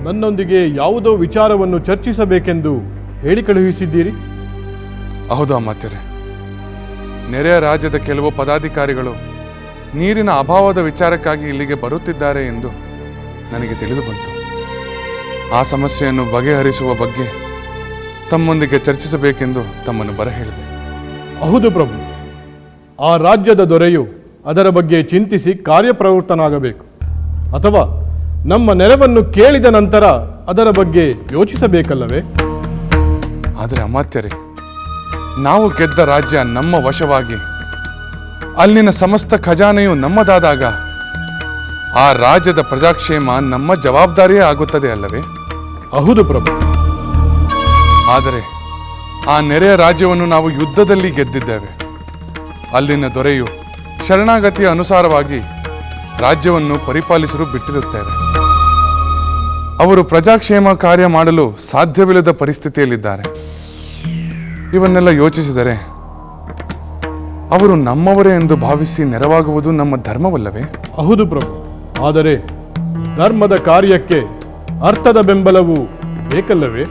ನನ್ನೊಂದಿಗೆ ಯಾವುದೋ ವಿಚಾರವನ್ನು ಚರ್ಚಿಸಬೇಕೆಂದು ಹೇಳಿ ಕಳುಹಿಸಿದ್ದೀರಿ? ಹೌದು ಅಮಾತ್ಯರೇ, ನೆರೆಯ ರಾಜ್ಯದ ಕೆಲವು ಪದಾಧಿಕಾರಿಗಳು ನೀರಿನ ಅಭಾವದ ವಿಚಾರಕ್ಕಾಗಿ ಇಲ್ಲಿಗೆ ಬರುತ್ತಿದ್ದಾರೆ ಎಂದು ನನಗೆ ತಿಳಿದು ಬಂತು. ಆ ಸಮಸ್ಯೆಯನ್ನು ಬಗೆಹರಿಸುವ ಬಗ್ಗೆ ತಮ್ಮೊಂದಿಗೆ ಚರ್ಚಿಸಬೇಕೆಂದು ತಮ್ಮನ್ನು ಬರಹೇಳಿದೆ. ಹೌದು ಪ್ರಭು, ಆ ರಾಜ್ಯದ ದೊರೆಯು ಅದರ ಬಗ್ಗೆ ಚಿಂತಿಸಿ ಕಾರ್ಯಪ್ರವೃತ್ತನಾಗಬೇಕು. ಅಥವಾ ನಮ್ಮ ನೆರವನ್ನು ಕೇಳಿದ ನಂತರ ಅದರ ಬಗ್ಗೆ ಯೋಚಿಸಬೇಕಲ್ಲವೇ? ಆದರೆ ಅಮಾತ್ಯರೇ, ನಾವು ಗೆದ್ದ ರಾಜ್ಯ ನಮ್ಮ ವಶವಾಗಿ ಅಲ್ಲಿನ ಸಮಸ್ತ ಖಜಾನೆಯು ನಮ್ಮದಾದಾಗ ಆ ರಾಜ್ಯದ ಪ್ರಜಾಕ್ಷೇಮ ನಮ್ಮ ಜವಾಬ್ದಾರಿಯೇ ಆಗುತ್ತದೆ ಅಲ್ಲವೇ? ಹೌದು ಪ್ರಭು. ಆದರೆ ಆ ನೆರೆಯ ರಾಜ್ಯವನ್ನು ನಾವು ಯುದ್ಧದಲ್ಲಿ ಗೆದ್ದಿದ್ದೇವೆ. ಅಲ್ಲಿನ ದೊರೆಯು ಶರಣಾಗತಿಯ ಅನುಸಾರವಾಗಿ ರಾಜ್ಯವನ್ನು ಪರಿಪಾಲಿಸಲು ಬಿಟ್ಟಿರುತ್ತೇವೆ. ಅವರು ಪ್ರಜಾಕ್ಷೇಮ ಕಾರ್ಯ ಮಾಡಲು ಸಾಧ್ಯವಿಲ್ಲದ ಪರಿಸ್ಥಿತಿಯಲ್ಲಿದ್ದಾರೆ. ಇವನ್ನೆಲ್ಲ ಯೋಚಿಸಿದರೆ ಅವರು ನಮ್ಮವರೇ ಎಂದು ಭಾವಿಸಿ ನೆರವಾಗುವುದು ನಮ್ಮ ಧರ್ಮವಲ್ಲವೇ? ಹೌದು ಪ್ರಭು. ಆದರೆ ಧರ್ಮದ ಕಾರ್ಯಕ್ಕೆ ಅರ್ಥದ ಬೆಂಬಲವು ಬೇಕಲ್ಲವೇ?